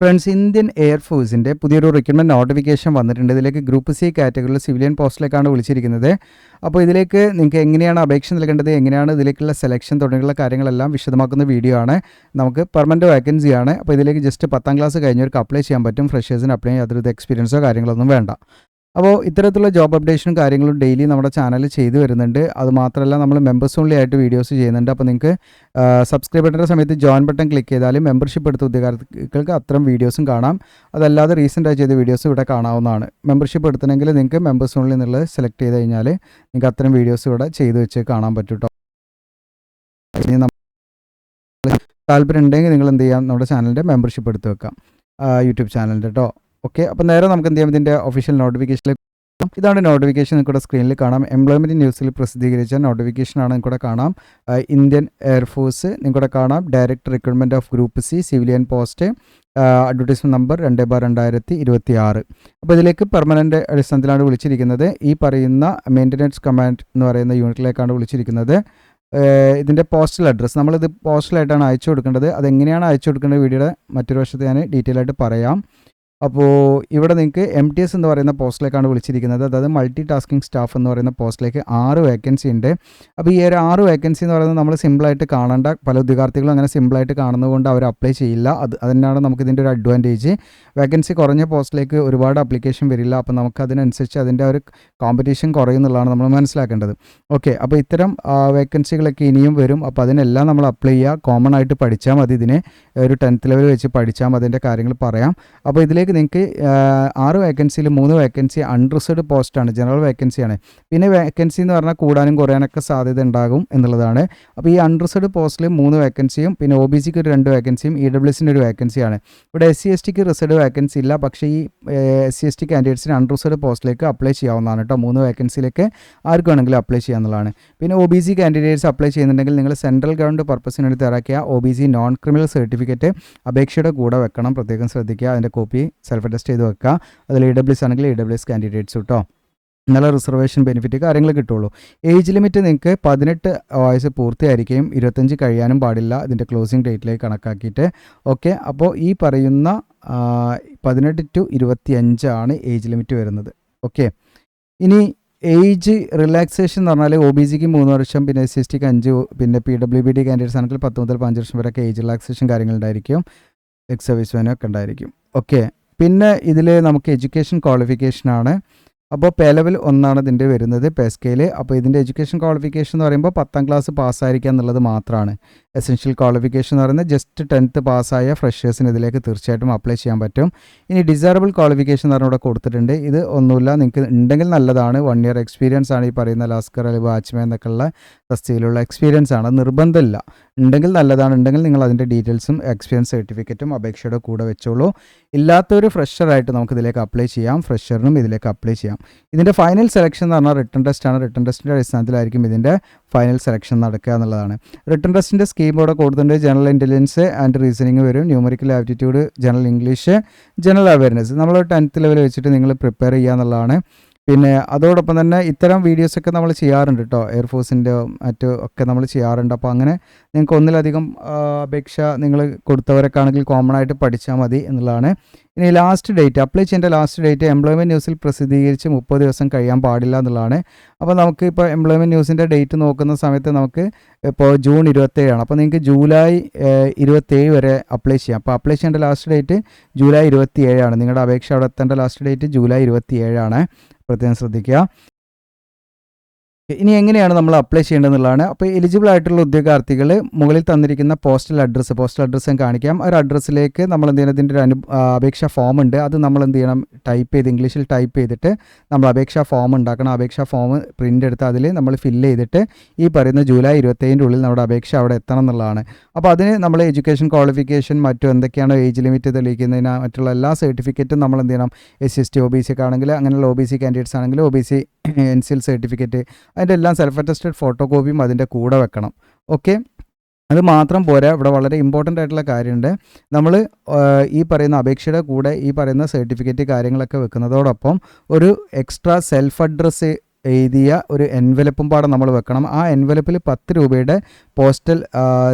Friends, Indian എയർഫോഴ്സിൻ്റെ പുതിയൊരു recruitment notification വന്നിട്ടുണ്ട്. ഇതിലേക്ക് ഗ്രൂപ്പ് സി കാറ്റഗറിയിൽ സിവിലിയൻ പോസ്റ്റിലേക്കാണ് വിളിച്ചിരിക്കുന്നത്. അപ്പോൾ ഇതിലേക്ക് നിങ്ങൾക്ക് എങ്ങനെയാണ് അപേക്ഷ നൽകേണ്ടത്, എങ്ങനെയാണ് ഇതിലേക്കുള്ള സെലക്ഷൻ തുടങ്ങിയുള്ള കാര്യങ്ങളെല്ലാം വിശദമാക്കുന്ന വീഡിയോ ആണ്. നമുക്ക് പെർമനൻറ്റ് വേക്കൻസിയാണ്. അപ്പോൾ ഇതിലേക്ക് ജസ്റ്റ് 10ാം ക്ലാസ് കഴിഞ്ഞവർക്ക് അപ്ലൈ ചെയ്യാൻ പറ്റും. ഫ്രഷേഴ്സിന് അപ്ലൈ ചെയ്യാൻ യാതൊരു എക്സ്പീരിയൻസോ കാര്യങ്ങളൊന്നും വേണ്ട. അപ്പോൾ ഇത്തരത്തിലുള്ള ജോബ് അപ്ഡേഷനും കാര്യങ്ങളും ഡെയിലി നമ്മുടെ ചാനലിൽ ചെയ്തു വരുന്നുണ്ട്. അതുമാത്രമല്ല നമ്മൾ മെമ്പേഴ്സ് ഓൺലി ആയിട്ട് വീഡിയോസ് ചെയ്യുന്നുണ്ട്. അപ്പോൾ നിങ്ങൾക്ക് സബ്സ്ക്രൈബ് ബട്ടൻ്റെ സമയത്ത് ജോയിൻ ബട്ടൺ ക്ലിക്ക് ചെയ്താൽ മെമ്പർഷിപ്പ് എടുത്ത ഉദ്യോഗാർത്ഥികൾക്ക് അത്തരം വീഡിയോസും കാണാം. അതല്ലാതെ റീസെൻ്റായി ചെയ്ത വീഡിയോസ് ഇവിടെ കാണാവുന്നതാണ്. മെമ്പർഷിപ്പ് എടുത്തണമെങ്കിൽ നിങ്ങൾക്ക് മെമ്പേഴ്സ് ഓൺലി എന്നുള്ളത് സെലക്ട് ചെയ്ത് കഴിഞ്ഞാൽ നിങ്ങൾക്ക് അത്തരം വീഡിയോസ് ഇവിടെ ചെയ്ത് വെച്ച് കാണാൻ പറ്റും കേട്ടോ. ഇനി നമ്മൾ താല്പര്യം ഉണ്ടെങ്കിൽ നിങ്ങൾ എന്ത് ചെയ്യാം, നമ്മുടെ ചാനലിൻ്റെ മെമ്പർഷിപ്പ് എടുത്ത് വെക്കാം, യൂട്യൂബ് ചാനലിൻ്റെ കേട്ടോ. ഓക്കെ, അപ്പോൾ നേരെ നമുക്ക് എന്ത് ചെയ്യാം, ഇതിൻ്റെ ഒഫീഷ്യൽ നോട്ടിഫിക്കേഷനിൽ ഇതാണ് നോട്ടിഫിക്കേഷൻ. നിങ്ങൾക്കൂടെ സ്ക്രീനിൽ കാണാം. എംപ്ലോയ്മെൻറ്റ് ന്യൂസിൽ പ്രസിദ്ധീകരിച്ച നോട്ടിഫിക്കേഷനാണ് നിങ്ങൾക്കൂടെ കാണാം. ഇന്ത്യൻ എയർഫോഴ്സ് നിങ്ങൾക്കൂടെ കാണാം. Direct recruitment of group C civilian post, advertisement number 2/2026. അപ്പോൾ ഇതിലേക്ക് പെർമനൻ്റ് അടിസ്ഥാനത്തിലാണ് വിളിച്ചിരിക്കുന്നത്. ഈ പറയുന്ന മെയിൻ്റനൻസ് കമാൻഡ് എന്ന് പറയുന്ന യൂണിറ്റിലേക്കാണ് വിളിച്ചിരിക്കുന്നത്. ഇതിൻ്റെ പോസ്റ്റൽ അഡ്രസ്സ് നമ്മളിത് പോസ്റ്റലായിട്ടാണ് അയച്ചു കൊടുക്കേണ്ടത്. അതെങ്ങനെയാണ് അയച്ചു കൊടുക്കേണ്ടത് വീഡിയോയുടെ മറ്റൊരു വശത്ത് ഞാൻ ഡീറ്റെയിൽ ആയിട്ട് പറയാം. അപ്പോൾ ഇവിടെ നിങ്ങൾക്ക് MTS എന്ന് പറയുന്ന പോസ്റ്റിലേക്കാണ് വിളിച്ചിരിക്കുന്നത്. അതായത് മൾട്ടി ടാസ്കിങ് സ്റ്റാഫ് എന്ന് പറയുന്ന പോസ്റ്റിലേക്ക് 6 വേക്കൻസി ഉണ്ട്. അപ്പോൾ ഈ ഒരു 6 വേക്കൻസി എന്ന് പറയുന്നത് നമ്മൾ സിമ്പിളായിട്ട് കാണേണ്ട, പല ഉദ്യോഗാർത്ഥികളും അങ്ങനെ സിമ്പിളായിട്ട് കാണുന്നതുകൊണ്ട് അവർ അപ്ലൈ ചെയ്യില്ല. അതിനാണ് നമുക്കിതിൻ്റെ ഒരു അഡ്വാൻറ്റേജ്. വേക്കൻസി കുറഞ്ഞ പോസ്റ്റിലേക്ക് ഒരുപാട് ആപ്ലിക്കേഷൻ വരില്ല. അപ്പോൾ നമുക്ക് അതിനനുസരിച്ച് അതിൻ്റെ ഒരു കോമ്പറ്റീഷൻ കുറയുന്നുള്ളതാണ് നമ്മൾ മനസ്സിലാക്കേണ്ടത്. ഓക്കെ, അപ്പോൾ ഇത്തരം വേക്കൻസികളൊക്കെ ഇനിയും വരും. അപ്പോൾ അതിനെല്ലാം നമ്മൾ അപ്ലൈ ചെയ്യുക. കോമൺ ആയിട്ട് പഠിച്ചാൽ മതി. ഇതിനെ ഒരു 10th ലെവൽ വെച്ച് പഠിച്ചാൽ മതി. അതിൻ്റെ കാര്യങ്ങൾ പറയാം. അപ്പോൾ ഇതിലേക്ക് നിങ്ങൾക്ക് 6 വേക്കൻസിയിൽ 3 വേക്കൻസി അൺറിസർവ്ഡ് പോസ്റ്റാണ്, ജനറൽ വേക്കൻസിയാണ്. പിന്നെ വേക്കൻസി എന്ന് പറഞ്ഞാൽ കൂടാനും കുറയാനൊക്കെ സാധ്യത ഉണ്ടാകും എന്നുള്ളതാണ്. അപ്പോൾ ഈ അൺറിസർവ്ഡ് പോസ്റ്റിൽ 3 വേക്കൻസിയും പിന്നെ OBCക്ക് ഒരു 2 വേക്കൻസിയും EWSൻ്റെ ഒരു വേക്കൻസിയാണ്. ഇവിടെ SC/STക്ക് റിസർവ്ഡ് വേക്കൻസി ഇല്ല. പക്ഷേ ഈ SC/ST കാൻഡിഡേറ്റ്സിന് അൺറിസർവ്ഡ് പോസ്റ്റിലേക്ക് അപ്ലൈ ചെയ്യാവുന്നതാണ് കേട്ടോ. 3 വേക്കൻസിയിലേക്ക് ആർക്ക് വേണമെങ്കിലും അപ്ലൈ ചെയ്യാവുന്നതാണ്. പിന്നെ OBC കാൻഡിഡേറ്റ്സ് അപ്ലൈ ചെയ്യുന്നുണ്ടെങ്കിൽ നിങ്ങൾ സെൻട്രൽ ഗവൺമെൻറ് പർപ്പസിന് വേണ്ടി തയ്യാറാക്കിയ OBC നോൺ ക്രിമിനൽ സർട്ടിഫിക്കറ്റ് അപേക്ഷയുടെ കൂടെ വെക്കണം. പ്രത്യേകം ശ്രദ്ധിക്കുക. അതിൻ്റെ കോപ്പി സെൽഫ് അറ്റസ്റ്റ് ചെയ്ത് വെക്കുക. അതിൽ EWS ആണെങ്കിൽ EWS കാൻഡിഡേറ്റ്സ് കേട്ടോ. നല്ല റിസർവേഷൻ ബെനിഫിറ്റ് കാര്യങ്ങൾ കിട്ടുള്ളൂ. ഏജ് ലിമിറ്റ് നിങ്ങൾക്ക് 18 വയസ്സ് പൂർത്തിയായിരിക്കുകയും 25 കഴിയാനും പാടില്ല ഇതിൻ്റെ ക്ലോസിംഗ് ഡേറ്റിലേക്ക് കണക്കാക്കിയിട്ട്. ഓക്കെ, അപ്പോൾ ഈ പറയുന്ന 18 to 25 ആണ് ഏജ് ലിമിറ്റ് വരുന്നത്. ഓക്കെ, ഇനി ഏജ് റിലാക്സേഷൻ എന്ന് പറഞ്ഞാൽ OBCക്ക് 3 വർഷം, പിന്നെ SC/STക്ക് 5, പിന്നെ PWBD കാൻഡിഡേറ്റ്സ് ആണെങ്കിൽ 10 മുതൽ 5 വർഷം വരെയൊക്കെ ഏജ് റിലാക്സേഷൻ കാര്യങ്ങളുണ്ടായിരിക്കും. എക്സ് സർവീസ്മാനൊക്കെ ഉണ്ടായിരിക്കും. ഓക്കെ, പിന്നെ ഇതിൽ നമുക്ക് എഡ്യൂക്കേഷൻ ക്വാളിഫിക്കേഷനാണ്. അപ്പോൾ പേ ലെവൽ 1 ഇതിൻ്റെ വരുന്നത് പേ സ്കെയിൽ. അപ്പോൾ ഇതിൻ്റെ എഡ്യൂക്കേഷൻ ക്വാളിഫിക്കേഷൻ എന്ന് പറയുമ്പോൾ 10ാം ക്ലാസ് പാസ്സായിരിക്കുക എന്നുള്ളത് മാത്രമാണ് എസെൻഷ്യൽ ക്വാളിഫിക്കേഷൻ എന്ന് പറയുന്നത്. ജസ്റ്റ് 10th പാസ്സായ ഫ്രഷേഴ്സിന് ഇതിലേക്ക് തീർച്ചയായിട്ടും അപ്ലൈ ചെയ്യാൻ പറ്റും. ഇനി ഡിസൈറബിൾ ക്വാളിഫിക്കേഷൻ എന്ന് പറഞ്ഞാൽ ഇവിടെ കൊടുത്തിട്ടുണ്ട്. ഇത് ഒന്നുമില്ല, നിങ്ങൾക്ക് ഉണ്ടെങ്കിൽ നല്ലതാണ്. 1 year എക്സ്പീരിയൻസ് ആണ്. ഈ പറയുന്ന ലാസ്കർ അല്ലെങ്കിൽ വാച്ച്മാൻ എന്നൊക്കെയുള്ള തസ്തികയിലുള്ള എക്സ്പീരിയൻസ് ആണ്. നിർബന്ധമില്ല, ഉണ്ടെങ്കിൽ നല്ലതാണ്. ഉണ്ടെങ്കിൽ നിങ്ങൾ അതിൻ്റെ ഡീറ്റെയിൽസും എക്സ്പീരിയൻസ് സർട്ടിഫിക്കറ്റും അപേക്ഷയുടെ കൂടെ വെച്ചോളൂ. ഇല്ലാത്തൊരു ഫ്രഷറായിട്ട് നമുക്ക് ഇതിലേക്ക് അപ്ലൈ ചെയ്യാം. ഫ്രഷറിനും ഇതിലേക്ക് അപ്ലൈ ചെയ്യാം. ഇതിൻ്റെ ഫൈനൽ സെലക്ഷൻ എന്ന് പറഞ്ഞാൽ റിട്ടൺ ടെസ്റ്റ് ആണ്. റിട്ടൺ ടെസ്റ്റിൻ്റെ അടിസ്ഥാനത്തിലായിരിക്കും ഇതിൻ്റെ ഫൈനൽ സെലക്ഷൻ നടക്കുക എന്നുള്ളതാണ്. റിട്ടൺ ടെസ്റ്റിൻ്റെ സ്കീം ഇവിടെ കൊടുത്തിട്ടുണ്ട്. ജനറൽ ഇൻ്റലിജൻസ് ആൻഡ് റീസണിങ് വരും, numerical aptitude, general English, general awareness. നമ്മൾ 10th ലെവൽ വെച്ചിട്ട് നിങ്ങൾ പ്രിപ്പയർ ചെയ്യുക എന്നുള്ളതാണ്. പിന്നെ അതോടൊപ്പം തന്നെ ഇത്തരം വീഡിയോസൊക്കെ നമ്മൾ ചെയ്യാറുണ്ട് കേട്ടോ. എയർഫോഴ്സിൻ്റെ മറ്റു ഒക്കെ നമ്മൾ ചെയ്യാറുണ്ട്. അപ്പോൾ അങ്ങനെ നിങ്ങൾക്ക് ഒന്നിലധികം അപേക്ഷ നിങ്ങൾ കൊടുത്തവരൊക്കെ ആണെങ്കിൽ കോമൺ ആയിട്ട് പഠിച്ചാൽ മതി എന്നുള്ളതാണ്. ഇനി ലാസ്റ്റ് ഡേറ്റ്, അപ്ലൈ ചെയ്യേണ്ട ലാസ്റ്റ് ഡേറ്റ് എംപ്ലോയ്മെൻറ്റ് ന്യൂസിൽ പ്രസിദ്ധീകരിച്ച് 30 ദിവസം കഴിയാൻ പാടില്ല എന്നുള്ളതാണ്. അപ്പോൾ നമുക്ക് ഇപ്പോൾ എംപ്ലോയ്മെൻറ്റ് ന്യൂസിൻ്റെ ഡേറ്റ് നോക്കുന്ന സമയത്ത് നമുക്ക് ഇപ്പോൾ ജൂൺ 27 ആണ്. അപ്പോൾ നിങ്ങൾക്ക് ജൂലൈ 27 വരെ അപ്ലൈ ചെയ്യാം. അപ്പോൾ അപ്ലൈ ചെയ്യേണ്ട ലാസ്റ്റ് ഡേറ്റ് ജൂലൈ 27 ആണ്. നിങ്ങളുടെ അപേക്ഷ അവിടെ എത്തേണ്ട ലാസ്റ്റ് ഡേറ്റ് ജൂലൈ 27 ആണ്. പ്രത്യേകം ശ്രദ്ധിക്കുക. ഇനി എങ്ങനെയാണ് നമ്മൾ അപ്ലൈ ചെയ്യേണ്ടതെന്നുള്ളതാണ്. അപ്പോൾ എലിജിബിൾ ആയിട്ടുള്ള ഉദ്യോഗാർത്ഥികൾ മുകളിൽ തന്നിരിക്കുന്ന പോസ്റ്റൽ അഡ്രസ്സ് ഞാൻ കാണിക്കാം. ഒരു അഡ്രസ്സിലേക്ക് നമ്മൾ എന്ത് ചെയ്യണം, ഇതിൻ്റെ ഒരു അപേക്ഷാ ഫോം ഉണ്ട്. അത് നമ്മൾ എന്ത് ചെയ്യണം, ടൈപ്പ് ചെയ്ത് ഇംഗ്ലീഷിൽ ടൈപ്പ് ചെയ്തിട്ട് നമ്മൾ അപേക്ഷാ ഫോം ഉണ്ടാക്കണം. അപേക്ഷാ ഫോം പ്രിൻ്റ് എടുത്ത് അതിൽ നമ്മൾ ഫില്ല് ചെയ്തിട്ട് ഈ പറയുന്ന ജൂലൈ 27 ഉള്ളിൽ നമ്മുടെ അപേക്ഷ അവിടെ എത്തണം എന്നുള്ളതാണ്. അപ്പോൾ അതിന് നമ്മൾ എഡ്യൂക്കേഷൻ ക്വാളിഫിക്കേഷൻ മറ്റും എന്തൊക്കെയാണോ ഏജ് ലിമിറ്റ് തെളിയിക്കുന്നതിന് മറ്റുള്ള എല്ലാ സർട്ടിഫിക്കറ്റും നമ്മൾ എന്ത് ചെയ്യണം, SC/ST OBC ഒക്കെ ആണെങ്കിൽ അങ്ങനെയുള്ള OBC കാൻഡിഡേറ്റ്സ് ആണെങ്കിൽ OBC NCL സർട്ടിഫിക്കറ്റ്, അതിൻ്റെ എല്ലാം സെൽഫ് അറ്റസ്റ്റഡ് ഫോട്ടോ കോപ്പിയും അതിൻ്റെ കൂടെ വെക്കണം. ഓക്കെ, അത് മാത്രം പോരാ. ഇവിടെ വളരെ ഇമ്പോർട്ടൻ്റ് ആയിട്ടുള്ള കാര്യമുണ്ട്. നമ്മൾ ഈ പറയുന്ന അപേക്ഷയുടെ കൂടെ ഈ പറയുന്ന സർട്ടിഫിക്കറ്റ് കാര്യങ്ങളൊക്കെ വെക്കുന്നതോടൊപ്പം ഒരു എക്സ്ട്രാ സെൽഫ് അഡ്രസ്സ് എഴുതിയ ഒരു എൻവലപ്പും പാടെ നമ്മൾ വെക്കണം. ആ എൻവലപ്പിൽ 10 രൂപയുടെ പോസ്റ്റൽ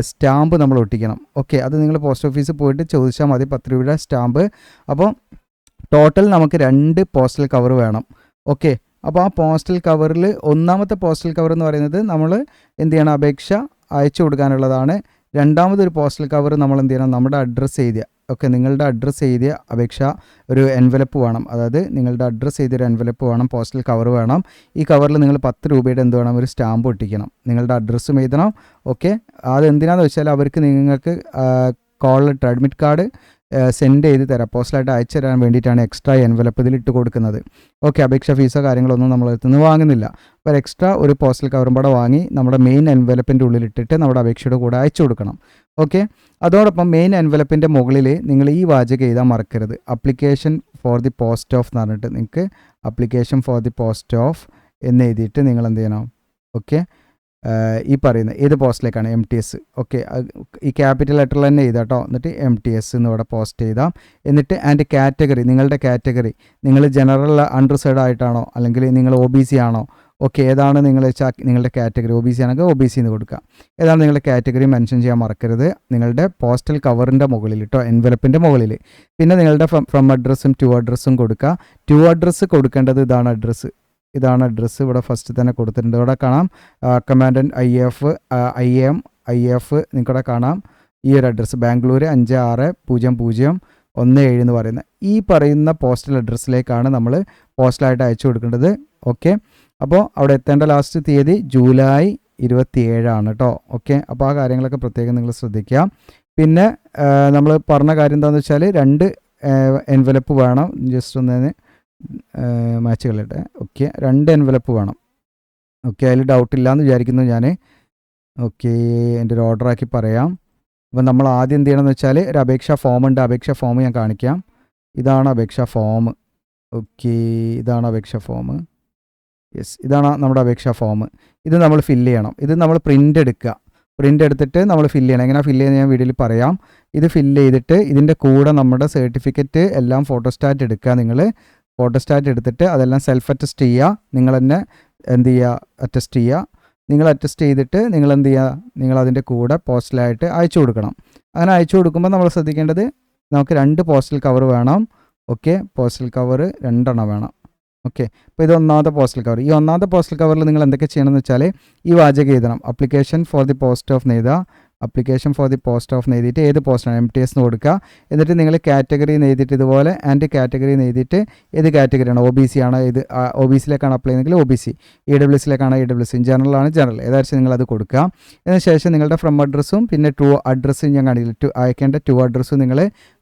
സ്റ്റാമ്പ് നമ്മൾ ഒട്ടിക്കണം. ഓക്കെ, അത് നിങ്ങൾ പോസ്റ്റ് ഓഫീസിൽ പോയിട്ട് ചോദിച്ചാൽ മതി 10 രൂപയുടെ സ്റ്റാമ്പ്. അപ്പോൾ ടോട്ടൽ നമുക്ക് 2 പോസ്റ്റൽ കവർ വേണം. ഓക്കെ, അപ്പോൾ ആ പോസ്റ്റൽ കവറിൽ ഒന്നാമത്തെ പോസ്റ്റൽ കവർ എന്ന് പറയുന്നത് നമ്മൾ എന്ത് ചെയ്യണം, അപേക്ഷ അയച്ചു കൊടുക്കാനുള്ളതാണ്. രണ്ടാമതൊരു പോസ്റ്റൽ കവർ നമ്മൾ എന്ത് ചെയ്യണം, നമ്മുടെ അഡ്രസ്സ് എഴുതിയ, ഓക്കെ, നിങ്ങളുടെ അഡ്രസ്സ് എഴുതിയ അപേക്ഷ ഒരു എൻവലപ്പ് വേണം. അതായത് നിങ്ങളുടെ അഡ്രസ്സ് എഴുതിയൊരു എൻവലപ്പ് വേണം, പോസ്റ്റൽ കവർ വേണം. ഈ കവറിൽ നിങ്ങൾ 10 രൂപയുടെ എന്ത് വേണം, ഒരു സ്റ്റാമ്പ് ഒട്ടിക്കണം, നിങ്ങളുടെ അഡ്രസ്സും എഴുതണം. ഓക്കെ, അത് എന്തിനാണെന്ന് വെച്ചാൽ അവർക്ക് നിങ്ങൾക്ക് call letter, admit card send ചെയ്ത് തരാം, പോസ്റ്റലായിട്ട് അയച്ചു തരാൻ വേണ്ടിയിട്ടാണ് എക്സ്ട്രാ എൻവലപ്പ് ഇതിൽ ഇട്ട് കൊടുക്കുന്നത്. ഓക്കെ, അപേക്ഷ ഫീസോ കാര്യങ്ങളൊന്നും നമ്മളടുത്ത് നിന്ന് വാങ്ങുന്നില്ല. അപ്പോൾ എക്സ്ട്രാ ഒരു പോസ്റ്റൽ കവറും കൂടെ വാങ്ങി നമ്മുടെ മെയിൻ എൻവലപ്പിൻ്റെ ഉള്ളിലിട്ടിട്ട് നമ്മുടെ അപേക്ഷയുടെ കൂടെ അയച്ചു കൊടുക്കണം. ഓക്കെ, അതോടൊപ്പം മെയിൻ എൻവലപ്പിൻ്റെ മുകളിൽ നിങ്ങൾ ഈ വാചകം എഴുതാൻ മറക്കരുത്, application for the post of എന്ന് പറഞ്ഞിട്ട് നിങ്ങൾക്ക് application for the post of എന്ന് എഴുതിയിട്ട് നിങ്ങൾ എന്ത് ചെയ്യണം, ഓക്കെ, ഈ പറയുന്നത് ഏത് പോസ്റ്റിലേക്കാണ്, MTS. ഓക്കെ, ഈ ക്യാപിറ്റൽ ലെറ്ററിൽ തന്നെ എഴുതാം കേട്ടോ. എന്നിട്ട് MTS എന്ന് ഇവിടെ പോസ്റ്റ് ചെയ്താം. എന്നിട്ട് ആൻഡ് കാറ്റഗറി, നിങ്ങളുടെ കാറ്റഗറി, നിങ്ങൾ ജനറൽ അൺറിസർവ്ഡ് ആയിട്ടാണോ അല്ലെങ്കിൽ നിങ്ങൾ OBC ആണോ, ഓക്കെ, ഏതാണ് നിങ്ങളുടെ കാറ്റഗറി, OBC ആണെങ്കിൽ OBC എന്ന് കൊടുക്കുക. ഏതാണ് നിങ്ങളുടെ കാറ്റഗറി മെൻഷൻ ചെയ്യാൻ മറക്കരുത് നിങ്ങളുടെ പോസ്റ്റൽ കവറിൻ്റെ മുകളിൽ കേട്ടോ, എൻവലപ്പിൻ്റെ മുകളിൽ. പിന്നെ നിങ്ങളുടെ ഫ്രം അഡ്രസ്സും ടു അഡ്രസ്സും കൊടുക്കുക. ടു അഡ്രസ്സ് കൊടുക്കേണ്ടത് ഇതാണ് അഡ്രസ്സ്, ഇതാണ് അഡ്രസ്സ്. ഇവിടെ ഫസ്റ്റ് തന്നെ കൊടുത്തിട്ടുണ്ട്. ഇവിടെ കാണാം കമാൻഡൻറ്റ് IAM നിങ്ങൾക്കിവിടെ കാണാം ഈ ഒരു അഡ്രസ്സ്, ബാംഗ്ലൂർ 560017 എന്ന് പറയുന്നത് ഈ പറയുന്ന പോസ്റ്റൽ അഡ്രസ്സിലേക്കാണ് നമ്മൾ പോസ്റ്റലായിട്ട് അയച്ചു കൊടുക്കേണ്ടത്. ഓക്കെ, അപ്പോൾ അവിടെ എത്തേണ്ട ലാസ്റ്റ് തീയതി ജൂലൈ 27 കേട്ടോ. ഓക്കെ, അപ്പോൾ ആ കാര്യങ്ങളൊക്കെ പ്രത്യേകം നിങ്ങൾ ശ്രദ്ധിക്കുക. പിന്നെ നമ്മൾ പറഞ്ഞ കാര്യം എന്താണെന്ന് വെച്ചാൽ 2 എൻവലപ്പ് വേണം. ജസ്റ്റ് ഒന്ന് മാച്ചുകളിട്ടെ. ഓക്കെ, 2 എൻവലപ്പ് വേണം. ഓക്കെ, അതിൽ ഡൗട്ടില്ല എന്ന് വിചാരിക്കുന്നു ഞാൻ. ഓക്കെ, എൻ്റെ ഒരു ഓർഡറാക്കി പറയാം. അപ്പോൾ നമ്മൾ ആദ്യം എന്ത് ചെയ്യണമെന്ന് വെച്ചാൽ ഒരു അപേക്ഷാ ഫോം ഉണ്ട്, അപേക്ഷാ ഫോം ഞാൻ കാണിക്കാം. ഇതാണ് അപേക്ഷാ ഫോം. ഓക്കെ, ഇതാണ് അപേക്ഷാ ഫോം. യെസ്, ഇതാണ് നമ്മുടെ അപേക്ഷാ ഫോം. ഇത് നമ്മൾ ഫില്ല് ചെയ്യണം. ഇത് നമ്മൾ പ്രിൻ്റ് എടുക്കുക. പ്രിൻ്റ് എടുത്തിട്ട് നമ്മൾ ഫില്ല് ചെയ്യണം. എങ്ങനെ ഫില്ല് ചെയ്യുന്നത് ഞാൻ വീഡിയോയിൽ പറയാം. ഇത് ഫില്ല് ചെയ്തിട്ട് ഇതിൻ്റെ കൂടെ നമ്മുടെ സർട്ടിഫിക്കറ്റ് എല്ലാം ഫോട്ടോസ്റ്റാറ്റ് എടുക്കുക. നിങ്ങൾ ഫോട്ടോസ്റ്റാറ്റ് എടുത്തിട്ട് അതെല്ലാം സെൽഫ് അറ്റസ്റ്റ് ചെയ്യുക. നിങ്ങൾ തന്നെ എന്ത് ചെയ്യുക, അറ്റസ്റ്റ് ചെയ്യുക. നിങ്ങൾ അറ്റസ്റ്റ് ചെയ്തിട്ട് നിങ്ങൾ എന്ത് ചെയ്യുക, നിങ്ങൾ അതിൻ്റെ കൂടെ പോസ്റ്റലായിട്ട് അയച്ചു കൊടുക്കണം. അങ്ങനെ അയച്ചു കൊടുക്കുമ്പോൾ നമ്മൾ ശ്രദ്ധിക്കേണ്ടത് നമുക്ക് 2 പോസ്റ്റൽ കവർ വേണം. ഓക്കെ, പോസ്റ്റൽ കവർ 2 വേണം. ഓക്കെ, അപ്പോൾ ഇത് ഒന്നാമത്തെ പോസ്റ്റൽ കവർ. ഈ ഒന്നാമത്തെ പോസ്റ്റൽ കവറിൽ നിങ്ങൾ എന്തൊക്കെ ചെയ്യണമെന്ന് വെച്ചാൽ ഈ വാചകം എഴുതണം, application for the post of എഴുതുക. Application for the post of എഴുതിയിട്ട് ഏത് പോസ്റ്റാണ് MTS എന്ന് കൊടുക്കുക. എന്നിട്ട് നിങ്ങൾ കാറ്റഗറി എഴുതിയിട്ട് ഇതുപോലെ ആൻഡ് കാറ്റഗറി എഴുതിയിട്ട് ഏത് കാറ്റഗറിയാണ്, OBC ആണ്, ഇത് OBCയിലേക്കാണ് അപ്ലൈ ചെയ്യുന്നതെങ്കിൽ OBC, EWSയിലേക്കാണ് EWS, ജനറലാണ് ജനറൽ, ഏതായാലും നിങ്ങളത് കൊടുക്കുക. അതിനുശേഷം നിങ്ങളുടെ ഫ്രം അഡ്രസ്സും പിന്നെ ടു അഡ്രസ്സും ഞാൻ കാണിക്കില്ല, അയക്കേണ്ട ടു അഡ്രസ്സും നിങ്ങൾ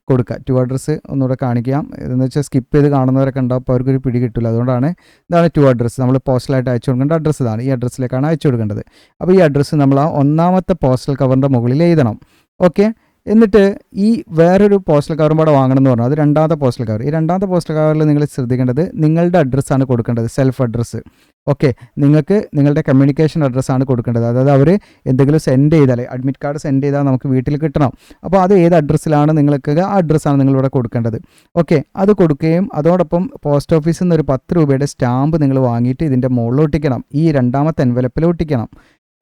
കൊടുക്കുക. ടു അഡ്രസ്സ് ഒന്നുകൂടെ കാണിക്കാം. എന്ന് വെച്ചാൽ സ്കിപ്പ് ചെയ്ത് കാണുന്നവരൊക്കെ ഉണ്ടാവും, അപ്പോൾ അവർക്കൊരു പിടി കിട്ടില്ല. അതുകൊണ്ടാണ് ഇതാണ് ടു അഡ്രസ്സ്. നമ്മൾ പോസ്റ്റലായിട്ട് അയച്ചു കൊടുക്കേണ്ട അഡ്രസ്സ് ഇതാണ്. ഈ അഡ്രസ്സിലേക്കാണ് അയച്ചു കൊടുക്കേണ്ടത്. അപ്പോൾ ഈ അഡ്രസ്സ് നമ്മൾ ആ ഒന്നാമത്തെ പോസ്റ്റൽ കവറിൻ്റെ മുകളിൽ എഴുതണം. ഓക്കെ, എന്നിട്ട് ഈ വേറൊരു പോസ്റ്റൽ കവറും കൂടെ വാങ്ങണം എന്ന് പറഞ്ഞാൽ അത് 2ാമത്തെ പോസ്റ്റൽ കവർ. ഈ 2ാമത്തെ പോസ്റ്റൽ കവറിൽ നിങ്ങൾ ശ്രദ്ധിക്കേണ്ടത് നിങ്ങളുടെ അഡ്രസ്സാണ് കൊടുക്കേണ്ടത്, സെൽഫ് അഡ്രസ്സ്. ഓക്കെ, നിങ്ങൾക്ക് നിങ്ങളുടെ കമ്മ്യൂണിക്കേഷൻ അഡ്രസ്സാണ് കൊടുക്കേണ്ടത്. അതായത് അവർ എന്തെങ്കിലും സെൻഡ് ചെയ്താൽ, അഡ്മിറ്റ് കാർഡ് സെൻഡ് ചെയ്താൽ നമുക്ക് വീട്ടിൽ കിട്ടണം. അപ്പോൾ അത് ഏത് അഡ്രസ്സിലാണ് നിങ്ങൾക്ക്, ആ അഡ്രസ്സാണ് നിങ്ങളിവിടെ കൊടുക്കേണ്ടത്. ഓക്കെ, അത് കൊടുക്കുകയും അതോടൊപ്പം പോസ്റ്റ് ഓഫീസിൽ നിന്ന് ഒരു 10 രൂപയുടെ സ്റ്റാമ്പ് നിങ്ങൾ വാങ്ങിയിട്ട് ഇതിൻ്റെ മുകളിൽ ഒട്ടിക്കണം, ഈ 2ാമത്തെ എൻവലപ്പിൽ ഒട്ടിക്കണം.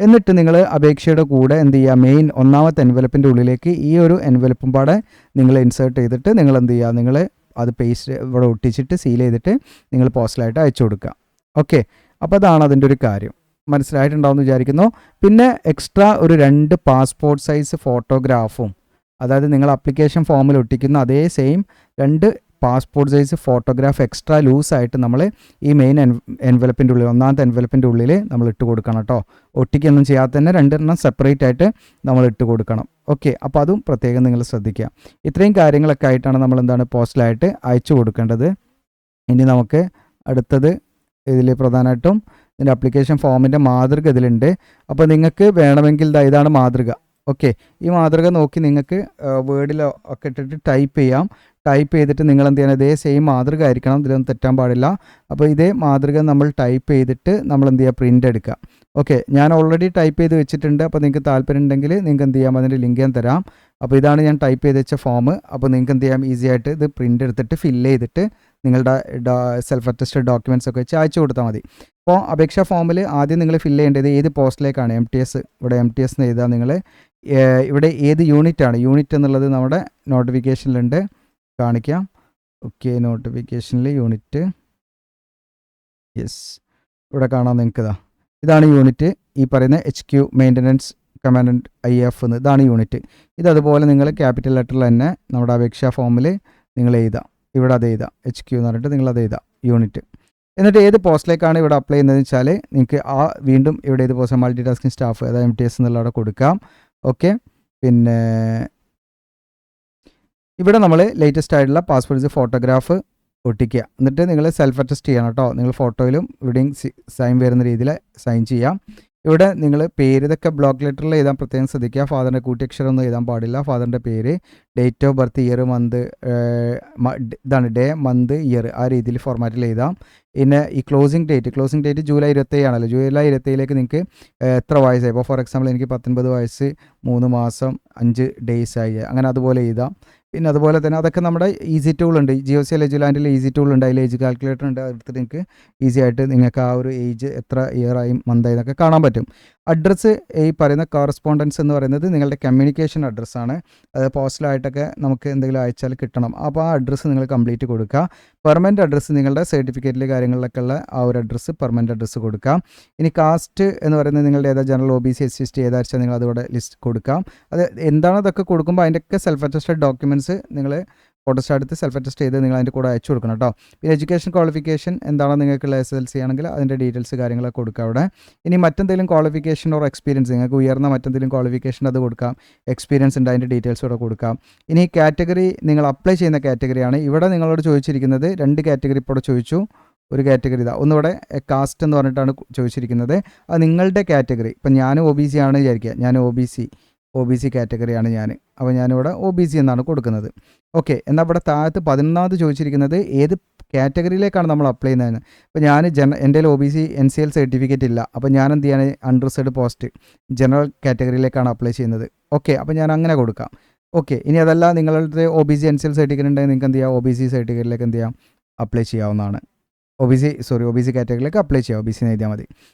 എന്നിട്ട് നിങ്ങൾ അപേക്ഷയുടെ കൂടെ എന്ത് ചെയ്യുക, മെയിൻ ഒന്നാമത്തെ എൻവലപ്പിൻ്റെ ഉള്ളിലേക്ക് ഈ ഒരു എൻവലപ്പും പാടെ നിങ്ങൾ ഇൻസേർട്ട് ചെയ്തിട്ട് നിങ്ങൾ എന്ത് ചെയ്യുക, നിങ്ങൾ അത് പേസ്റ്റ് ഇവിടെ ഒട്ടിച്ചിട്ട് സീൽ ചെയ്തിട്ട് നിങ്ങൾ പോസ്റ്റലായിട്ട് അയച്ചു കൊടുക്കുക. ഓക്കെ, അപ്പോൾ അതാണ് അതിൻ്റെ ഒരു കാര്യം. മനസ്സിലായിട്ടുണ്ടാവുമെന്ന് വിചാരിക്കുന്നു. പിന്നെ എക്സ്ട്രാ ഒരു 2 പാസ്പോർട്ട് സൈസ് ഫോട്ടോഗ്രാഫും, അതായത് നിങ്ങൾ അപ്ലിക്കേഷൻ ഫോമിൽ ഒട്ടിക്കുന്ന അതേ same 2 passport size photograph extra ലൂസായിട്ട് നമ്മൾ ഈ മെയിൻ എൻവലപ്പിൻ്റെ ഉള്ളിൽ, ഒന്നാമത്തെ എൻവലപ്പിൻ്റെ ഉള്ളിൽ നമ്മൾ ഇട്ട് കൊടുക്കണം കേട്ടോ. ഒട്ടിക്കൊന്നും ചെയ്യാതെ തന്നെ 2 സെപ്പറേറ്റ് ആയിട്ട് നമ്മൾ ഇട്ട് കൊടുക്കണം. ഓക്കെ, അപ്പോൾ അതും പ്രത്യേകം നിങ്ങൾ ശ്രദ്ധിക്കുക. ഇത്രയും കാര്യങ്ങളൊക്കെ ആയിട്ടാണ് നമ്മൾ എന്താണ് പോസ്റ്റലായിട്ട് അയച്ചു കൊടുക്കേണ്ടത്. ഇനി നമുക്ക് അടുത്തത് ഇതിൽ പ്രധാനമായിട്ടും ഇതിൻ്റെ അപ്ലിക്കേഷൻ ഫോമിൻ്റെ മാതൃക ഇതിലുണ്ട്. അപ്പോൾ നിങ്ങൾക്ക് വേണമെങ്കിൽ ഇതാണ് മാതൃക. ഓക്കെ, ഈ മാതൃക നോക്കി നിങ്ങൾക്ക് വേർഡിലോ ഒക്കെ ഇട്ടിട്ട് ടൈപ്പ് ചെയ്യാം. ടൈപ്പ് ചെയ്തിട്ട് നിങ്ങൾ എന്ത് ചെയ്യണം, ഇതേ സെയിം മാതൃക ആയിരിക്കണം, ഇതിലൊന്നും തെറ്റാൻ പാടില്ല. അപ്പോൾ ഇതേ മാതൃക നമ്മൾ ടൈപ്പ് ചെയ്തിട്ട് നമ്മൾ എന്ത് ചെയ്യുക, പ്രിൻ്റ് എടുക്കുക. ഓക്കെ, ഞാൻ ഓൾറെഡി ടൈപ്പ് ചെയ്ത് വെച്ചിട്ടുണ്ട്. അപ്പോൾ നിങ്ങൾക്ക് താല്പര്യം ഉണ്ടെങ്കിൽ നിങ്ങൾക്ക് എന്ത് ചെയ്യാം, അതിൻ്റെ ലിങ്ക് ഞാൻ തരാം. അപ്പോൾ ഇതാണ് ഞാൻ ടൈപ്പ് ചെയ്ത് വെച്ച ഫോം. അപ്പോൾ നിങ്ങൾക്ക് എന്ത് ചെയ്യാം, ഈസി ആയിട്ട് ഇത് പ്രിൻ്റ് എടുത്തിട്ട് ഫില്ല് ചെയ്തിട്ട് നിങ്ങളുടെ സെൽഫ് അറ്റസ്റ്റഡ് ഡോക്യുമെൻറ്റ്സ് ഒക്കെ വെച്ച് അയച്ചു കൊടുത്താൽ മതി. അപ്പോൾ അപേക്ഷാ ഫോമിൽ ആദ്യം നിങ്ങൾ ഫില്ല് ചെയ്യേണ്ടത് ഏത് പോസ്റ്റിലേക്കാണ്, MTS. ഇവിടെ MTS എന്ന് എഴുതുക നിങ്ങൾ. ഇവിടെ ഏത് യൂണിറ്റാണ്, യൂണിറ്റ് എന്നുള്ളത് നമ്മുടെ നോട്ടിഫിക്കേഷനിലുണ്ട്, കാണിക്കാം. ഓക്കെ, നോട്ടിഫിക്കേഷനിൽ യൂണിറ്റ്, യെസ്, ഇവിടെ കാണാം നിങ്ങൾക്ക്. ഇതാണ് യൂണിറ്റ്, ഈ പറയുന്ന HQ മെയിൻ്റനൻസ് കമാൻഡൻറ്റ് IF എന്ന്, ഇതാണ് യൂണിറ്റ്. ഇതതുപോലെ നിങ്ങൾ ക്യാപിറ്റൽ ലെറ്ററിൽ തന്നെ നമ്മുടെ അപേക്ഷാ ഫോമിൽ നിങ്ങൾ എഴുതാം. ഇവിടെ അത് എഴുതാം, HQ എന്ന് പറഞ്ഞിട്ട് നിങ്ങൾ അത് എഴുതാം, യൂണിറ്റ്. എന്നിട്ട് ഏത് പോസ്റ്റിലേക്കാണ് ഇവിടെ അപ്ലൈ ചെയ്യുന്നതെന്ന് വെച്ചാൽ നിങ്ങൾക്ക് വീണ്ടും ഇവിടെ ഏത് പോസ്റ്റ്, മൾട്ടി ടാസ്കിങ് സ്റ്റാഫ്, അതായത് MTS എന്നുള്ള അവിടെ കൊടുക്കാം. ഓക്കെ, പിന്നെ ഇവിടെ നമ്മൾ ലേറ്റസ്റ്റ് ആയിട്ടുള്ള പാസ്പോർട്ട് സൈസ് ഫോട്ടോഗ്രാഫ് ഒട്ടിക്കുക. എന്നിട്ട് നിങ്ങൾ സെൽഫ് അറ്റസ്റ്റ് ചെയ്യണം കേട്ടോ. നിങ്ങൾ ഫോട്ടോയിലും ഇവിടെയും സൈൻ വരുന്ന രീതിയിൽ സൈൻ ചെയ്യാം. ഇവിടെ നിങ്ങൾ പേര്, ഇതൊക്കെ ബ്ലോക്ക് ലെറ്ററിൽ എഴുതാൻ പ്രത്യേകം ശ്രദ്ധിക്കുക. ഫാദറിൻ്റെ കൂട്ടിയക്ഷരം ഒന്നും എഴുതാൻ പാടില്ല. ഫാദറിൻ്റെ പേര്, date of birth, year, month, ഇതാണ് ഡേ, മന്ത്, ഇയർ, ആ രീതിയിൽ ഫോർമാറ്റിൽ എഴുതാം. പിന്നെ ഈ ക്ലോസിംഗ് ഡേറ്റ് ജൂലൈ 27 ആണല്ലോ. ജൂലൈ 27 നിങ്ങൾക്ക് എത്ര വയസ്സായി, ഇപ്പോൾ ഫോർ എക്സാമ്പിൾ എനിക്ക് 19 വയസ്സ് 3 മാസം 5 ഡേയ്സ് ആയി, അങ്ങനെ അതുപോലെ എഴുതാം. പിന്നെ അതുപോലെ തന്നെ അതൊക്കെ നമ്മുടെ ഈസി ടൂൾ ഉണ്ട്, GOC എജുലാൻഡിൽ ഈസി ടൂൾ ഉണ്ട്, അതിൽ ഏജ് കാൽക്കുലേറ്റർ ഉണ്ട്. അതെടുത്ത് നിങ്ങൾക്ക് ഈസി ആയിട്ട് നിങ്ങൾക്ക് ആ ഒരു ഏജ് എത്ര ഇയറായി മന്തായി എന്നൊക്കെ കാണാൻ പറ്റും. അഡ്രസ്സ്, ഈ പറയുന്ന കോറസ്പോണ്ടൻസ് എന്ന് പറയുന്നത് നിങ്ങളുടെ കമ്മ്യൂണിക്കേഷൻ അഡ്രസ്സാണ്. അത് പോസ്റ്റലായിട്ടൊക്കെ നമുക്ക് എന്തെങ്കിലും അയച്ചാൽ കിട്ടണം. അപ്പോൾ ആ അഡ്രസ്സ് നിങ്ങൾ കംപ്ലീറ്റ് കൊടുക്കുക. പെർമനൻറ്റ് അഡ്രസ്സ് നിങ്ങളുടെ സർട്ടിഫിക്കറ്റിൽ കാര്യങ്ങളിലൊക്കെ ഉള്ള ആ ഒരു അഡ്രസ്സ്, പെർമനൻറ്റ് അഡ്രസ്സ് കൊടുക്കാം. ഇനി കാസ്റ്റ് എന്ന് പറയുന്നത് നിങ്ങളുടെ ഏതാ, ജനറൽ, OBC, SC, ST ഏതാ വെച്ചാൽ നിങ്ങൾ അതോടെ ലിസ്റ്റ് കൊടുക്കാം. അത് എന്താണ് അതൊക്കെ കൊടുക്കുമ്പോൾ അതിൻ്റെയൊക്കെ സെൽഫ് അറ്റസ്റ്റഡ് ഡോക്യുമെൻറ്റ്സ് നിങ്ങൾ ഫോട്ടോസ്റ്റാറ്റ് എടുത്ത് സെൽഫ് അറ്റസ്റ്റ് ചെയ്ത് നിങ്ങൾ അതിൻ്റെ കൂടെ അയച്ചു കൊടുക്കണം കേട്ടോ. പിന്നെ എഡ്യൂക്കേഷൻ ക്വാളിഫിക്കേഷൻ എന്താണോ നിങ്ങൾക്കുള്ള SSLC ആണെങ്കിൽ അതിൻ്റെ ഡീറ്റെയിൽസ് കാര്യങ്ങളൊക്കെ കൊടുക്കുക അവിടെ. ഇനി മറ്റെന്തെങ്കിലും ക്വാളിഫിക്കേഷൻ ഓർ എക്സ്പീരിയൻസ്, നിങ്ങൾക്ക് ഉയർന്ന മറ്റെന്തെങ്കിലും ക്വാളിഫിക്കേഷൻ അത് കൊടുക്കാം. എക്സ്പീരിയൻസ് ഉണ്ട്, അതിൻ്റെ ഡീറ്റെയിൽസ് കൂടെ കൊടുക്കാം. ഇനി കാറ്റഗറി, നിങ്ങൾ അപ്ലൈ ചെയ്യുന്ന കാറ്റഗറിയാണ് ഇവിടെ നിങ്ങളോട് ചോദിച്ചിരിക്കുന്നത്. 2 കാറ്റഗറി ഇപ്പോൾ ചോദിച്ചു. ഒരു കാറ്റഗറി ഇതാ, ഒന്നിവിടെ കാസ്റ്റ് എന്ന് പറഞ്ഞിട്ടാണ് ചോദിച്ചിരിക്കുന്നത്. അത് നിങ്ങളുടെ കാറ്റഗറി. ഇപ്പം ഞാൻ OBC ആണ് വിചാരിക്കുക, ഞാൻ OBC കാറ്റഗറിയാണ് ഞാൻ. അപ്പോൾ ഞാനിവിടെ OBC എന്നാണ് കൊടുക്കുന്നത്. ഓക്കെ, എന്നാൽ ഇവിടെ താഴത്ത് 11ാമത് ചോദിച്ചിരിക്കുന്നത് ഏത് കാറ്റഗറിയിലേക്കാണ് നമ്മൾ അപ്ലൈ ചെയ്യുന്നതെന്ന്. അപ്പോൾ ഞാൻ എൻ്റെ OBC NCL സർട്ടിഫിക്കറ്റ് ഇല്ല. അപ്പോൾ ഞാൻ എന്ത് ചെയ്യാണ്, അൺറിസർവ്ഡ് പോസ്റ്റ് ജനറൽ കാറ്റഗറിയിലേക്കാണ് അപ്ലൈ ചെയ്യുന്നത്. ഓക്കെ, അപ്പോൾ ഞാൻ അങ്ങനെ കൊടുക്കാം. ഓക്കെ, ഇനി അതല്ല നിങ്ങളുടെ OBC NCL സർട്ടിഫിക്കറ്റ് ഉണ്ടെങ്കിൽ നിങ്ങൾക്ക് എന്ത് ചെയ്യാം, OBC സർട്ടിഫിക്കറ്റിലേക്ക് എന്ത് ചെയ്യാം, അപ്ലൈ ചെയ്യാവുന്നതാണ്. OBC കാറ്റഗറിയിലേക്ക് അപ്ലൈ ചെയ്യാം, OBC എന്ന് എഴുതിയാൽ മതി.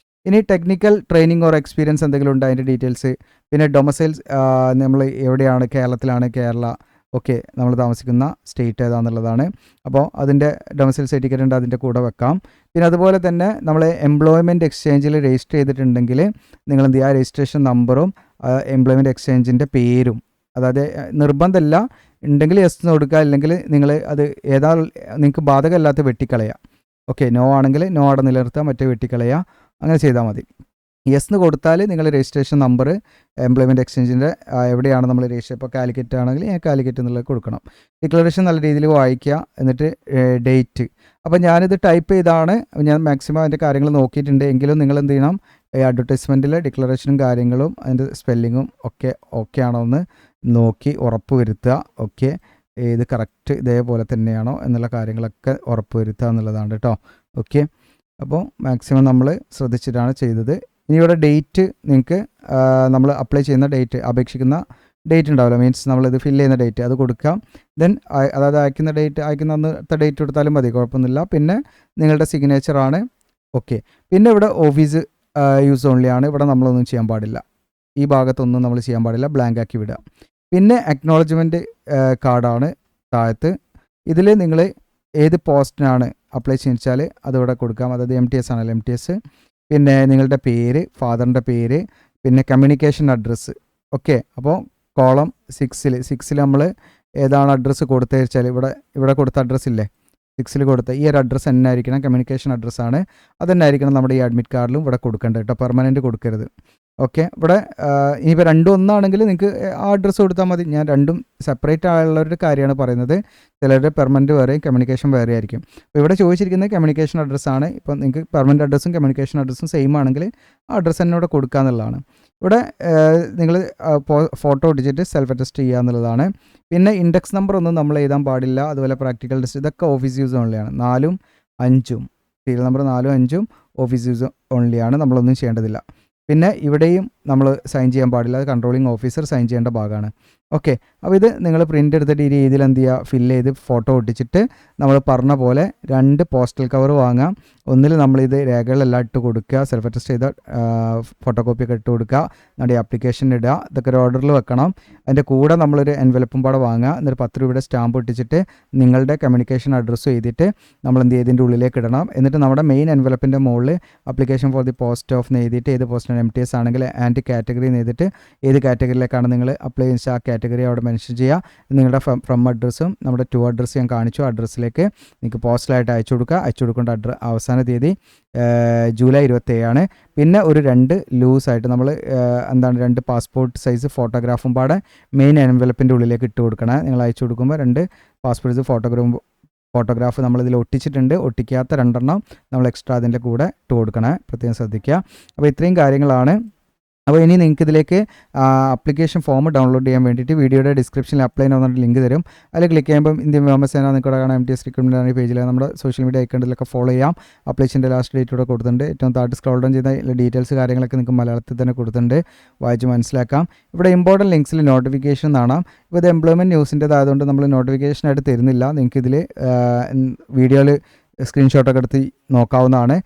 ഇനി ടെക്നിക്കൽ ട്രെയിനിങ് ഓർ എക്സ്പീരിയൻസ് എന്തെങ്കിലും ഉണ്ട്, അതിൻ്റെ ഡീറ്റെയിൽസ്. പിന്നെ ഡൊമസൈൽസ്, നമ്മൾ എവിടെയാണ്, കേരളത്തിലാണ്, കേരള. ഓക്കെ, നമ്മൾ താമസിക്കുന്ന സ്റ്റേറ്റ് ഏതാണെന്നുള്ളതാണ്. അപ്പോൾ അതിൻ്റെ ഡൊമസൈൽ സർട്ടിഫിക്കറ്റ് ഉണ്ട്, അതിൻ്റെ കൂടെ വെക്കാം. പിന്നെ അതുപോലെ തന്നെ നമ്മൾ എംപ്ലോയ്മെൻറ്റ് എക്സ്ചേഞ്ചിൽ രജിസ്റ്റർ ചെയ്തിട്ടുണ്ടെങ്കിൽ നിങ്ങൾ എന്ത് ചെയ്യുക, രജിസ്ട്രേഷൻ നമ്പറും എംപ്ലോയ്മെൻറ്റ് എക്സ്ചേഞ്ചിൻ്റെ പേരും, അതായത് നിർബന്ധമല്ല, ഉണ്ടെങ്കിൽ യെസ് എന്ന് കൊടുക്കുക, അല്ലെങ്കിൽ നിങ്ങൾ അത് നിങ്ങൾക്ക് ബാധകമല്ലാത്ത വെട്ടിക്കളയുക. ഓക്കെ, നോ ആണെങ്കിൽ നോ അവിടെ നിലനിർത്തുക, മറ്റേ വെട്ടിക്കളയുക, അങ്ങനെ ചെയ്താൽ മതി. യെസ് എന്ന് കൊടുത്താൽ നിങ്ങൾ രജിസ്ട്രേഷൻ നമ്പർ എംപ്ലോയ്മെൻറ്റ് എക്സ്ചേഞ്ചിൻ്റെ എവിടെയാണ് നമ്മൾ രജിസ്റ്റർ, ഇപ്പോൾ കാലിക്കറ്റ് ആണെങ്കിൽ കാലിക്കറ്റ് എന്നുള്ളത് കൊടുക്കണം. ഡിക്ലറേഷൻ നല്ല രീതിയിൽ വായിക്കുക, എന്നിട്ട് ഡേറ്റ്. അപ്പോൾ ഞാനിത് ടൈപ്പ് ചെയ്താണ്, ഞാൻ മാക്സിമം അതിൻ്റെ കാര്യങ്ങൾ നോക്കിയിട്ടുണ്ട്. എങ്കിലും നിങ്ങൾ എന്ത് ചെയ്യണം, അഡ്വർടൈസ്മെൻറ്റിലെ ഡിക്ലറേഷനും കാര്യങ്ങളും അതിൻ്റെ സ്പെല്ലിങ്ങും ഓക്കെ ആണോ എന്ന് നോക്കി ഉറപ്പ് വരുത്തുക. ഓക്കെ, ഇത് കറക്റ്റ് ഇതേപോലെ തന്നെയാണോ എന്നുള്ള കാര്യങ്ങളൊക്കെ ഉറപ്പ് വരുത്തുക എന്നുള്ളതാണ് കേട്ടോ. ഓക്കെ, അപ്പോൾ മാക്സിമം നമ്മൾ ശ്രദ്ധിച്ചിട്ടാണ് ചെയ്തത്. ഇനി ഇവിടെ ഡേറ്റ്, നിങ്ങൾക്ക് നമ്മൾ അപ്ലൈ ചെയ്യുന്ന ഡേറ്റ്, അപേക്ഷിക്കുന്ന ഡേറ്റ് ഉണ്ടാവില്ല, മീൻസ് നമ്മളിത് ഫില്ല് ചെയ്യുന്ന ഡേറ്റ് അത് കൊടുക്കാം. ദെൻ അതായത് അയക്കുന്ന അന്നത്തെ ഡേറ്റ് കൊടുത്താലും മതി, കുഴപ്പമൊന്നുമില്ല. പിന്നെ നിങ്ങളുടെ സിഗ്നേച്ചറാണ്. ഓക്കെ, പിന്നെ ഇവിടെ ഓഫീസ് യൂസ് ഓൺലി ആണ്, ഇവിടെ നമ്മളൊന്നും ചെയ്യാൻ പാടില്ല, ഈ ഭാഗത്തൊന്നും നമ്മൾ ചെയ്യാൻ പാടില്ല, ബ്ലാങ്ക് ആക്കി വിടുക. പിന്നെ അക്നോളജ്മെൻറ്റ് കാർഡാണ് താഴത്ത്. ഇതിൽ നിങ്ങൾ ഏത് പോസ്റ്റിനാണ് അപ്ലൈ ചെയ്യുന്നത് അതിവിടെ കൊടുക്കാം, അതായത് MTS ആണല്ലോ, MTS. പിന്നെ നിങ്ങളുടെ പേര്, ഫാദറിൻ്റെ പേര്, പിന്നെ കമ്മ്യൂണിക്കേഷൻ അഡ്രസ്സ്. ഓക്കെ, അപ്പോൾ കോളം 6 നമ്മൾ ഏതാണ് അഡ്രസ്സ് കൊടുത്തത് വെച്ചാൽ ഇവിടെ കൊടുത്ത അഡ്രസ്സ് ഇല്ലേ, 6 കൊടുത്ത ഈ ഒരു അഡ്രസ്സ് തന്നെ ആയിരിക്കണം, കമ്മ്യൂണിക്കേഷൻ അഡ്രസ്സാണ്, അത് തന്നെ ആയിരിക്കണം നമ്മുടെ ഈ അഡ്മിറ്റ് കാർഡിലും ഇവിടെ കൊടുക്കേണ്ടത് കേട്ടോ, പെർമനൻറ്റ് കൊടുക്കരുത്. ഓക്കെ. ഇവിടെ ഇനിയിപ്പോൾ രണ്ടും ഒന്നാണെങ്കിൽ നിങ്ങൾക്ക് ആ അഡ്രസ്സ് കൊടുത്താൽ മതി. ഞാൻ രണ്ടും സെപ്പറേറ്റ് ആയുള്ളവരുടെ കാര്യമാണ് പറയുന്നത്. ചിലരുടെ പെർമനൻറ്റ് വേറെയും കമ്മ്യൂണിക്കേഷൻ വേറെ ആയിരിക്കും. അപ്പോൾ ഇവിടെ ചോദിച്ചിരിക്കുന്നത് കമ്മ്യൂണിക്കേഷൻ അഡ്രസ്സാണ്. ഇപ്പോൾ നിങ്ങൾക്ക് പെർമനൻറ്റ് അഡ്രസ്സും കമ്മ്യൂണിക്കേഷൻ അഡ്രസ്സും സെയിം ആണെങ്കിൽ ആ അഡ്രസ്സ് തന്നെ ഇവിടെ കൊടുക്കുക എന്നുള്ളതാണ്. ഇവിടെ നിങ്ങൾ ഫോട്ടോ ഒട്ടിച്ചിട്ട് സെൽഫ് അറ്റസ്റ്റ് ചെയ്യുക എന്നുള്ളതാണ്. പിന്നെ ഇൻഡെക്സ് നമ്പർ ഒന്നും നമ്മൾ എഴുതാൻ പാടില്ല. അതുപോലെ പ്രാക്ടിക്കൽ ടെസ്റ്റ് ഇതൊക്കെ ഓഫീസ് യൂസ് ഓൺലിയാണ്. 4ഉം 5ഉം സീരിയൽ നമ്പർ 4ഉം 5ഉം ഓഫീസ് യൂസ് ഓൺലിയാണ്. നമ്മളൊന്നും ചെയ്യേണ്ടതില്ല. പിന്നെ ഇവിടെയും നമ്മൾ സൈൻ ചെയ്യാൻ പാടില്ല. അത് കൺട്രോളിങ് ഓഫീസർ സൈൻ ചെയ്യേണ്ട ഭാഗമാണ്. ഓക്കെ. അപ്പോൾ ഇത് നിങ്ങൾ പ്രിൻ്റ് എടുത്തിട്ട് ഈ രീതിയിൽ എന്ത് ചെയ്യുക, ഫില്ല് ചെയ്ത് ഫോട്ടോ ഒട്ടിച്ചിട്ട് നമ്മൾ പറഞ്ഞ പോലെ 2 പോസ്റ്റൽ കവർ വാങ്ങാം. ഒന്നിൽ നമ്മളിത് രേഖകളെല്ലാം ഇട്ട് കൊടുക്കുക, സെൽഫ് അറ്റസ്റ്റ് ചെയ്ത ഫോട്ടോ കോപ്പിയൊക്കെ ഇട്ട് കൊടുക്കുക, നമ്മുടെ ആപ്ലിക്കേഷൻ ഇടുക. ഇതൊക്കെ ഒരു ഓർഡറിൽ വെക്കണം. അതിൻ്റെ കൂടെ നമ്മളൊരു എൻവലപ്പും പാടെ വാങ്ങുക. എന്നിട്ട് 10 രൂപയുടെ സ്റ്റാമ്പ് ഒട്ടിച്ചിട്ട് നിങ്ങളുടെ കമ്മ്യൂണിക്കേഷൻ അഡ്രസ്സ് എഴുതിയിട്ട് നമ്മൾ എന്ത് ചെയ്തിൻ്റെ ഉള്ളിലേക്ക് ഇടണം. എന്നിട്ട് നമ്മുടെ മെയിൻ എൻവലപ്പിൻ്റെ മുകളിൽ application for the post of എഴുതിയിട്ട് ഏത് പോസ്റ്റിന് MTS ആണെങ്കിൽ ആൻഡ് കാറ്റഗറി എഴുതിയിട്ട് ഏത് കാറ്റഗറിയിലേക്കാണ് നിങ്ങൾ അപ്ലൈ ചെയ്യുന്ന ആ കാറ്റഗറി അവിടെ മെൻഷൻ ചെയ്യുക. നിങ്ങളുടെ ഫ്രം അഡ്രസ്സും നമ്മുടെ ടു അഡ്രസ്സ് ഞാൻ കാണിച്ചു അഡ്രസ്സിലേക്ക് നിങ്ങൾക്ക് പോസ്റ്റലായിട്ട് അയച്ചു കൊടുക്കുക. അയച്ചു കൊടുക്കേണ്ട അവസാന തീയതി ജൂലൈ 27 പിന്നെ ഒരു 2 ലൂസായിട്ട് നമ്മൾ 2 പാസ്പോർട്ട് സൈസ് ഫോട്ടോഗ്രാഫും പാടെ മെയിൻ എൻവലപ്പിൻ്റെ ഉള്ളിലേക്ക് ഇട്ട് കൊടുക്കണം. നിങ്ങൾ അയച്ചു കൊടുക്കുമ്പോൾ 2 പാസ്പോർട്ട് സൈസ് ഫോട്ടോഗ്രാഫ് നമ്മളിതിൽ ഒട്ടിച്ചിട്ടുണ്ട്. ഒട്ടിക്കാത്ത 2 നമ്മൾ എക്സ്ട്രാ അതിൻ്റെ കൂടെ ഇട്ട് കൊടുക്കണേ. പ്രത്യേകം ശ്രദ്ധിക്കുക. അപ്പോൾ ഇത്രയും കാര്യങ്ങളാണ്. അപ്പോൾ ഇനി നിങ്ങൾക്ക് ഇതിലേക്ക് ആപ്ലിക്കേഷൻ ഫോം ഡൗൺലോഡ് ചെയ്യാൻ വേണ്ടിയിട്ട് വീഡിയോയുടെ ഡിസ്ക്രിപ്ഷനിൽ അപ്ലൈ ചെയ്യുന്ന ലിങ്ക് തരും. അതിൽ ക്ലിക്ക് ചെയ്യുമ്പോൾ ഇന്ത്യൻ വ്യോമസേന നിങ്ങൾക്ക് കാണാം MTS റിക്രൂട്ട്മെൻറ്റ് പേജിൽ നമ്മുടെ സോഷ്യൽ മീഡിയ അക്കൗണ്ടിലൊക്കെ ഫോളോ ചെയ്യാം. അപ്ലിക്കേഷൻ്റെ ലാസ്റ്റ് ഡേറ്റ് കൂടെ കൊടുത്തിട്ടുണ്ട്. ഏറ്റവും താഴത്ത് സ്ക്രോൾ ഡൗൺ ചെയ്ത ഡീറ്റെയിൽസ് കാര്യങ്ങളൊക്കെ നിങ്ങൾക്ക് മലയാളത്തിൽ തന്നെ കൊടുത്തിട്ടുണ്ട്. വായിച്ച് മനസ്സിലാക്കാം. ഇവിടെ ഇമ്പോർട്ടൻറ്റ് ലിങ്ക്സിൽ നോട്ടിഫിക്കേഷൻ കാണാം. ഇപ്പോൾ ഇത് എംപ്ലോയ്മെൻറ്റ് ന്യൂസിൻ്റെതായതുകൊണ്ട് നമ്മൾ നോട്ടിഫിക്കേഷനായിട്ട് തരുന്നില്ല. നിങ്ങൾക്ക് ഇതിൽ വീഡിയോയിൽ സ്ക്രീൻഷോട്ടൊക്കെ എടുത്ത് നോക്കാവുന്നതാണ്.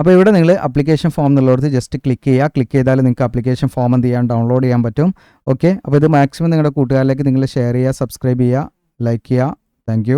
അപ്പോൾ ഇവിടെ നിങ്ങൾ ആപ്ലിക്കേഷൻ ഫോം എന്നുള്ളടത്ത് ജസ്റ്റ് ക്ലിക്ക് ചെയ്യുക. ക്ലിക്ക് ചെയ്താൽ നിങ്ങൾക്ക് ആപ്ലിക്കേഷൻ ഫോം എന്ത് ചെയ്യാൻ ഡൗൺലോഡ് ചെയ്യാൻ പറ്റും. ഓക്കെ. അപ്പോൾ ഇത് മാക്സിമം നിങ്ങളുടെ കൂട്ടുകാരിലേക്ക് നിങ്ങൾ ഷെയർ ചെയ്യുക, സബ്സ്ക്രൈബ് ചെയ്യുക, ലൈക്ക് ചെയ്യുക. താങ്ക്